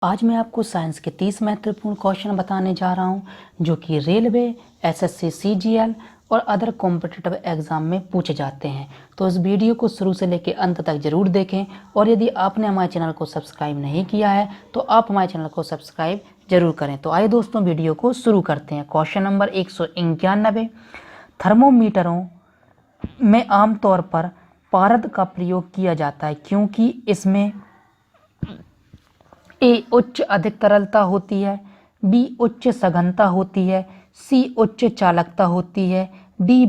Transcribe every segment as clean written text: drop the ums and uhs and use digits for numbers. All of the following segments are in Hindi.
आज मैं आपको साइंस के 30 महत्वपूर्ण क्वेश्चन बताने जा रहा हूं जो कि रेलवे, एसएससी, सीजीएल और अदर कॉम्पिटिटिव एग्जाम में पूछे जाते हैं। तो इस वीडियो को शुरू से लेकर अंत तक जरूर देखें और यदि आपने हमारे चैनल को सब्सक्राइब नहीं किया है तो आप हमारे चैनल को सब्सक्राइब जरूर करें। तो आइए दोस्तों वीडियो को शुरू करते हैं। क्वेश्चन नंबर 191, थर्मोमीटरों में आमतौर पर पारद का प्रयोग किया जाता है क्योंकि इसमें ए उच्च अधिक तरलता होती है, बी उच्च सघनता होती है, सी उच्च चालकता होती है, डी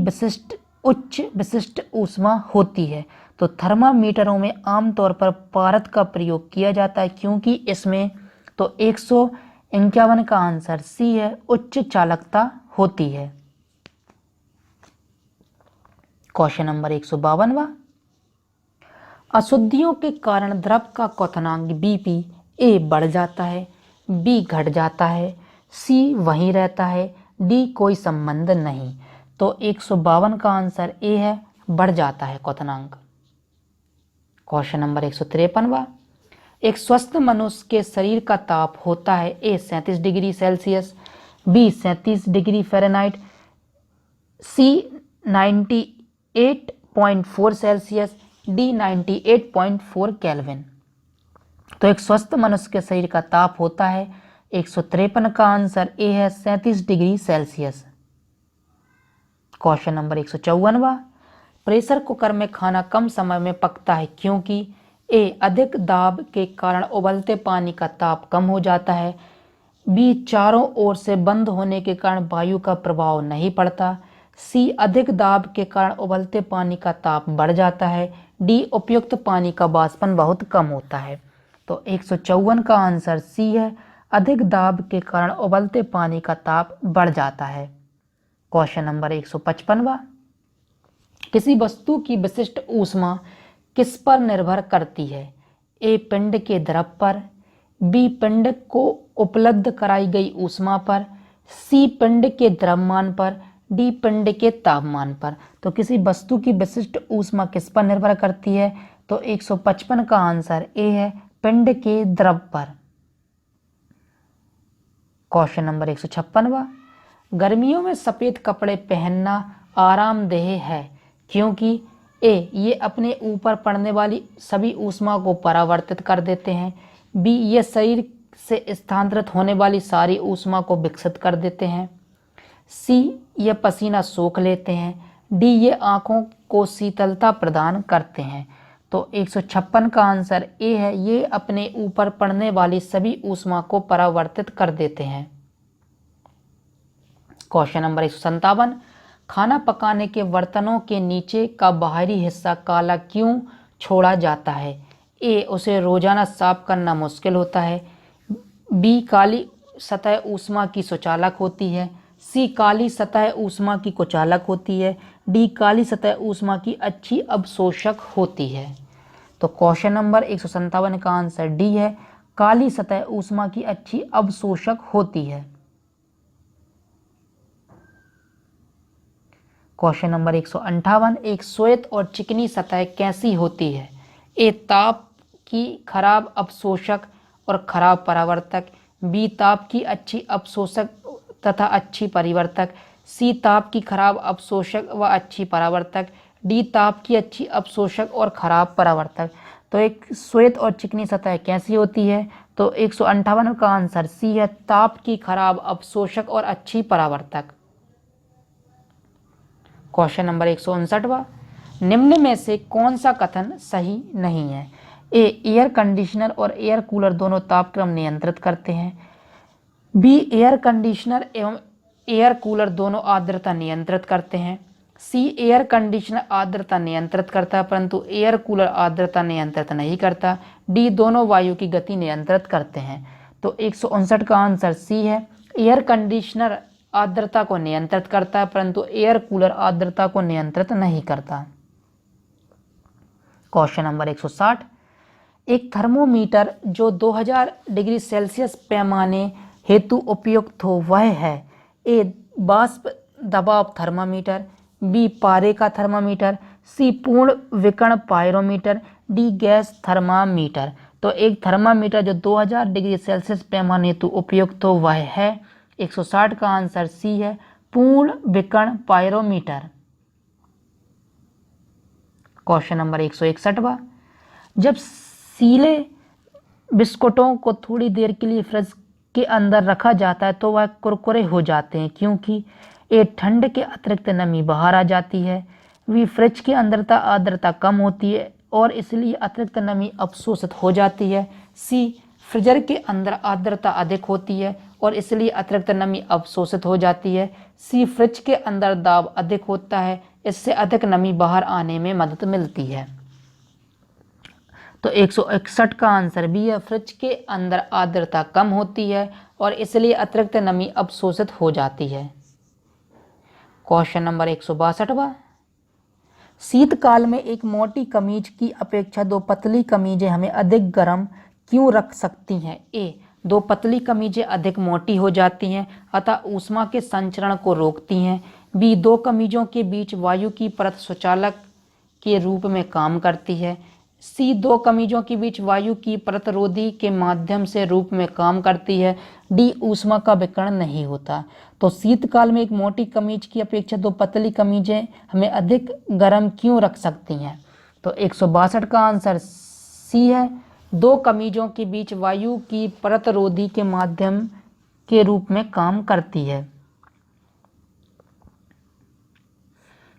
उच्च विशिष्ट ऊष्मा होती है। तो थर्मामीटरों में आमतौर पर पारद का प्रयोग किया जाता है क्योंकि इसमें तो 151 का आंसर सी है, उच्च चालकता होती है। क्वेश्चन नंबर 152, अशुद्धियों के कारण द्रव का क्वथनांक बीपी ए बढ़ जाता है, बी घट जाता है, सी वहीं रहता है, डी कोई संबंध नहीं। तो 152 का आंसर ए है, बढ़ जाता है क्वथनांक। क्वेश्चन नंबर 153, एक स्वस्थ मनुष्य के शरीर का ताप होता है A 37 degree Celsius, B 37 degree Fahrenheit, C 98.4 Celsius, D 98.4 kelvin. तो एक स्वस्थ मनुष्य के शरीर का ताप होता है 153 का आंसर ए है, 37 degree Celsius. Question number 154, pressure cooker में खाना कम समय में पकता है क्योंकि ए अधिक दाब के कारण उबलते पानी का ताप कम हो जाता है, बी चारों ओर से बंद होने के कारण वायु का प्रभाव नहीं पड़ता, सी अधिक दाब के कारण उबलते पानी का ताप बढ़ जाता है, डी उपयुक्त पानी का वाष्पन बहुत कम होता है। तो 154 का आंसर सी है, अधिक दाब के कारण उबलते पानी का ताप बढ़ जाता है। क्वेश्चन नंबर 155, किसी वस्तु की विशिष्ट ऊष्मा किस पर निर्भर करती है? ए पिंड के द्रव पर, बी पिंड को उपलब्ध कराई गई ऊष्मा पर, सी पिंड के द्रव्यमान पर, डी पिंड के तापमान पर। तो किसी वस्तु की विशिष्ट ऊष्मा किस पर निर्भर करती है? तो 155 का आंसर ए है, पिंड के द्रव पर। क्वेश्चन नंबर 156, गर्मियों में सफेद कपड़े पहनना आरामदेह है क्योंकि ए ये अपने ऊपर पड़ने वाली सभी ऊष्मा को परावर्तित कर देते हैं, बी ये शरीर से स्थानांतरित होने वाली सारी ऊष्मा को विकसित कर देते हैं, सी ये पसीना सोख लेते हैं, डी ये आंखों को शीतलता प्रदान करते हैं। तो 156 का आंसर ए है, ये अपने ऊपर पड़ने वाली सभी ऊष्मा को परावर्तित कर देते हैं। क्वेश्चन नंबर 157, खाना पकाने के बर्तनों के नीचे का बाहरी हिस्सा काला क्यों छोड़ा जाता है? ए उसे रोजाना साफ करना मुश्किल होता है, बी काली सतह ऊष्मा की सुचालक होती है, सी काली सतह ऊष्मा की कुचालक होती है, डी काली सतह ऊष्मा की अच्छी अवशोषक होती है। तो क्वेश्चन नंबर 157 का आंसर डी है, काली सतह ऊष्मा की अच्छी अवशोषक होती है। क्वेश्चन नंबर 158, एक श्वेत और चिकनी सतह कैसी होती है? ए ताप की खराब अवशोषक और खराब परावर्तक, बी ताप की अच्छी अवशोषक तथा अच्छी परिवर्तक, सी ताप की खराब अवशोषक व अच्छी परावर्तक, डी ताप की अच्छी अवशोषक और खराब परावर्तक। तो एक श्वेत और चिकनी सतह कैसी होती है? तो 158 का आंसर सी है, ताप की खराब अवशोषक और अच्छी परावर्तक। क्वेश्चन नंबर 159, निम्न में से कौन सा कथन सही नहीं है? ए एयर कंडीशनर और एयर कूलर दोनों तापक्रम नियंत्रित करते हैं, बी एयर कंडीशनर एवं एयर कूलर दोनों आर्द्रता नियंत्रित करते हैं, सी एयर कंडीशनर आर्द्रता नियंत्रित करता है परंतु एयर कूलर आर्द्रता नियंत्रित नहीं करता, डी दोनों वायु की गति नियंत्रित करते हैं। तो 159 का आंसर सी है, एयर कंडीशनर आर्द्रता को नियंत्रित करता है परंतु एयर कूलर आर्द्रता को नियंत्रित नहीं करता। क्वेश्चन नंबर 160, एक थर्मोमीटर जो 2000 डिग्री सेल्सियस पैमाने हेतु उपयुक्त हो वह है? ए वाष्प दबाव थर्मामीटर, बी पारे का थर्मामीटर, सी पूर्ण विकर्ण पायरोमीटर, डी गैस थर्मामीटर। तो एक थर्मामीटर जो 2000 डिग्री सेल्सियस पैमाने हेतु उपयुक्त हो वह है 160 का आंसर सी है पूर्ण विकर्ण पायरोमीटर। क्वेश्चन नंबर 161वां, जब सीले बिस्कुटों को थोड़ी देर के लिए फ्रिज के अंदर रखा जाता है तो वह कुरकुरे हो जाते हैं क्योंकि ए ठंड के अतिरिक्त नमी बाहर आ जाती है, वी फ्रिज के अंदर आर्द्रता कम होती है और इसलिए अतिरिक्त नमी अवशोषित हो जाती है, सी फ्रीजर के अंदर आर्द्रता अधिक होती है और इसलिए अतिरिक्त नमी अवशोषित हो जाती है, सी फ्रिज के अंदर दाब अधिक होता है, इससे अधिक नमी बाहर आने में मदद मिलती है। तो 161 का आंसर बी है, फ्रिज के अंदर आर्द्रता कम होती है और इसलिए अतिरिक्त नमी अवशोषित हो जाती है। क्वेश्चन नंबर 162वां, शीतकाल में एक मोटी कमीज की अपेक्षा दो पतली कमीजें हमें अधिक गर्म क्यों रख सकती हैं? ए, दो पतली कमीजें अधिक मोटी हो जाती हैं अतः ऊष्मा के संचरण को रोकती हैं। बी, दो कमीजों के बीच वायु की परत सुचालक के रूप में काम करती है। सी, दो कमीजों के बीच वायु की परतरोधी के माध्यम से रूप में काम करती है। डी, ऊष्मा का विकिरण नहीं होता। तो शीतकाल में एक मोटी कमीज की अपेक्षा दो पतली कमीजें हमें अधिक गर्म क्यों रख सकती हैं? तो 162 का आंसर सी है, दो कमीजों के बीच वायु की परतरोधी के माध्यम के रूप में काम करती है।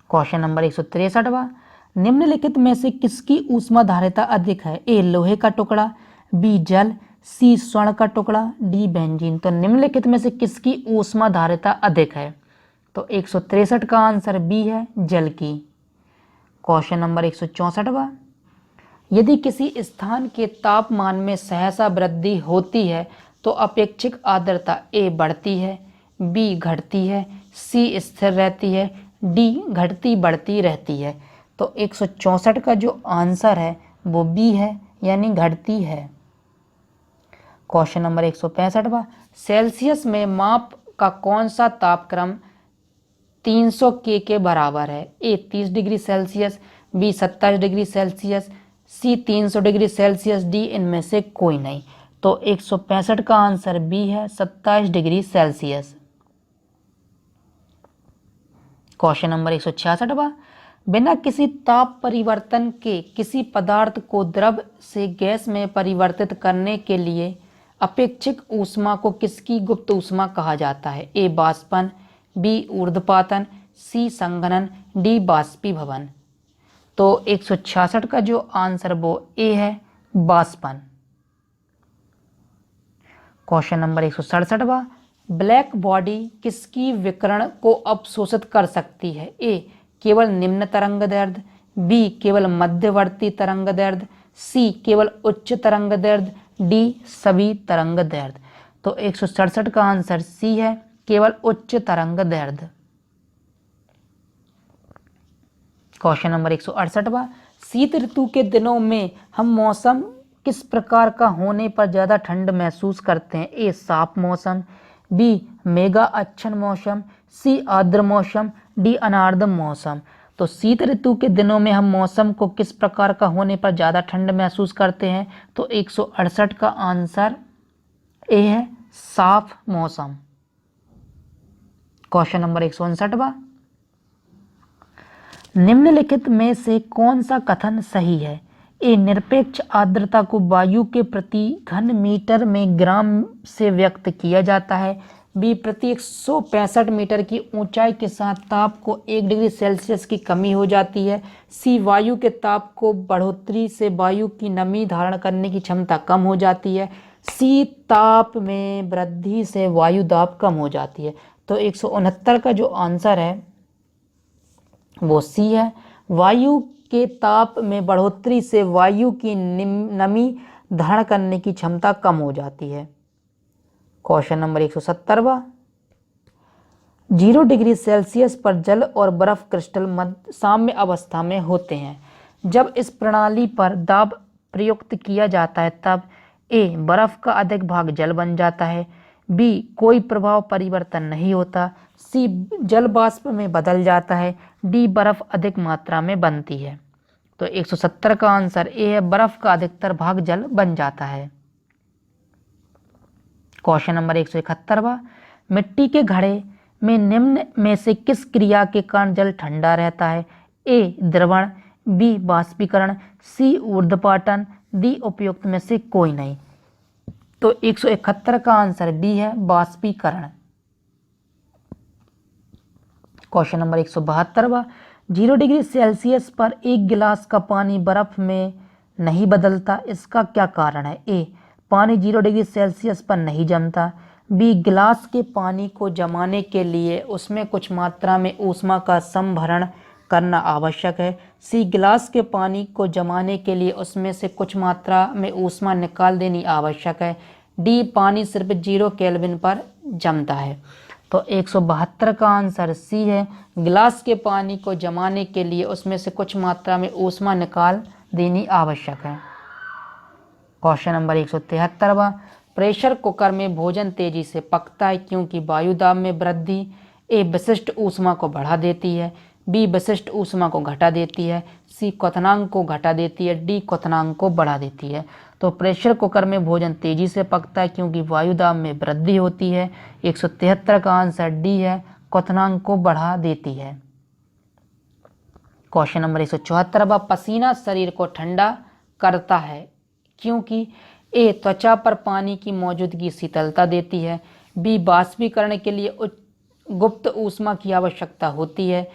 क्वेश्चन नंबर 163वां, निम्नलिखित में से किसकी ऊष्माधारिता अधिक है? ए, लोहे का टुकड़ा, बी, जल, सी, स्वर्ण का टुकड़ा, डी, बेंजीन। तो निम्नलिखित में से किसकी ऊष्माधारिता अधिक है? तो 163 का आंसर बी है, जल की। क्वेश्चन नंबर 164वां, यदि किसी स्थान के तापमान में सहसा वृद्धि होती है तो अपेक्षित आर्द्रता ए, बढ़ती है, बी, घटती है, सी, स्थिर रहती है, डी, घटती बढ़ती रहती है। तो 164 का जो आंसर है वो बी है, यानी घटती है। क्वेश्चन नंबर 165वां, सेल्सियस में माप का कौन सा तापक्रम 300 के बराबर है? A, 30 degree Celsius, B, 27 degree Celsius, C, 300 degree Celsius, D, इनमें से कोई नहीं। तो 165 का आंसर बी है, 27 डिग्री सेल्सियस। क्वेश्चन नंबर 166वां, बिना किसी ताप परिवर्तन के किसी पदार्थ को द्रव से गैस में परिवर्तित करने के लिए अपेक्षित ऊष्मा को किसकी गुप्त ऊष्मा कहा जाता है? ए, बाष्पन, बी, ऊर्ध्वपातन, सी, संघनन, डी, बाष्पीभवन। तो 166 का जो आंसर वो ए है, बाष्पन। क्वेश्चन नंबर 167वां, ब्लैक बॉडी किसकी विकिरण को अवशोषित कर सकती है? ए, केवल निम्न तरंग दैर्ध्य, बी, केवल मध्यवर्ती तरंग दैर्ध्य, सी, केवल उच्च तरंग दैर्ध्य, डी, सभी तरंग दैर्ध्य। तो 167 का आंसर सी है, केवल उच्च तरंग दैर्ध्य। क्वेश्चन नंबर 168वां, शीत ऋतु के दिनों में हम मौसम किस प्रकार का होने पर ज़्यादा ठंड महसूस करते हैं? ए, साफ मौसम, बी, मेघा अच्छन मौसम, सी, आर्द्र मौसम, डी, अनार्द्र मौसम। तो शीत ऋतु के दिनों में हम मौसम को किस प्रकार का होने पर ज़्यादा ठंड महसूस करते हैं? तो 168 का आंसर ए है, साफ मौसम। क्वेश्चन नंबर 159वां, निम्नलिखित में से कौन सा कथन सही है? ए, निरपेक्ष आर्द्रता को वायु के प्रति घन मीटर में ग्राम से व्यक्त किया जाता है, बी, प्रति 165 मीटर की ऊंचाई के साथ ताप को 1 डिग्री सेल्सियस की कमी हो जाती है, सी, वायु के ताप को बढ़ोतरी से वायु की नमी धारण करने की क्षमता कम हो जाती है, सी, ताप में वृद्धि से वायु दाब कम हो जाती है। तो 169 का जो आंसर है वो सी है, वायु के ताप में बढ़ोतरी से वायु की नमी धारण करने की क्षमता कम हो जाती है। क्वेश्चन नंबर 170वां, 0 डिग्री सेल्सियस पर जल और बर्फ क्रिस्टल साम्य अवस्था में होते हैं। जब इस प्रणाली पर दाब प्रयुक्त किया जाता है तब ए, बर्फ का अधिक भाग जल बन जाता है, बी, कोई प्रभाव परिवर्तन नहीं होता, सी, जल वाष्प में बदल जाता है, डी, बर्फ अधिक मात्रा में बनती है। तो 170 का आंसर ए है, बर्फ का अधिकतर भाग जल बन जाता है। क्वेश्चन नंबर 171, मिट्टी के घड़े में निम्न में से किस क्रिया के कारण जल ठंडा रहता है? ए द्रवण, बी बाष्पीकरण, सी ऊर्ध्वपातन, डी उपयुक्त में से कोई नहीं। तो 171 का आंसर बी है, बाष्पीकरण। क्वेश्चन नंबर 172, 0 डिग्री सेल्सियस पर एक गिलास का पानी बर्फ में नहीं बदलता, इसका क्या कारण है? ए पानी 0 डिग्री सेल्सियस पर नहीं जमता, बी गिलास के पानी को जमाने के लिए उसमें कुछ मात्रा में ऊष्मा का संभरण करना आवश्यक है, सी गिलास के पानी को जमाने के लिए उसमें से कुछ मात्रा में ऊष्मा निकाल देनी आवश्यक है, डी पानी सिर्फ 0 केल्विन पर जमता है। तो 172 का आंसर सी है, गिलास के पानी को जमाने के लिए उसमें से कुछ मात्रा में ऊष्मा निकाल देनी आवश्यक है। क्वेश्चन नंबर 173, प्रेशर कुकर में भोजन तेजी से पकता है क्योंकि वायु दाब में वृद्धि ए विशिष्ट ऊष्मा को बढ़ा देती है, बी विशिष्ट ऊष्मा को घटा देती है, सी क्वथनांक को घटा देती है, डी क्वथनांक को बढ़ा देती है। तो प्रेशर कुकर में भोजन तेजी से पकता है क्योंकि वायु दाब में वृद्धि होती है। 173 का आंसर डी है, क्वथनांक को बढ़ा देती है। क्वेश्चन नंबर 174, पसीना शरीर को ठंडा करता है क्योंकि ए त्वचा पर पानी की मौजूदगी शीतलता देती है, बी बाष्पीकरण के लिए गुप्त ऊष्मा की आवश्यकता होती है,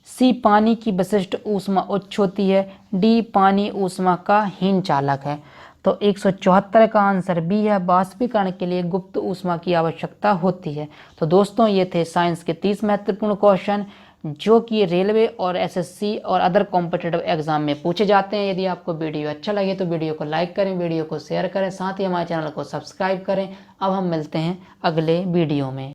सी पानी की विशिष्ट ऊष्मा उच्च होती है, डी पानी ऊष्मा का हीन चालक है। तो 174 का आंसर बी है, बाष्पीकरण के लिए गुप्त ऊष्मा की आवश्यकता होती है। तो दोस्तों ये थे साइंस के 30 महत्वपूर्ण क्वेश्चन जो कि रेलवे और एसएससी और अदर कॉम्पिटिटिव एग्जाम में पूछे जाते हैं। यदि आपको वीडियो अच्छा लगे तो वीडियो को लाइक करें, वीडियो को शेयर करें, साथ ही हमारे चैनल को सब्सक्राइब करें। अब हम मिलते हैं अगले वीडियो में।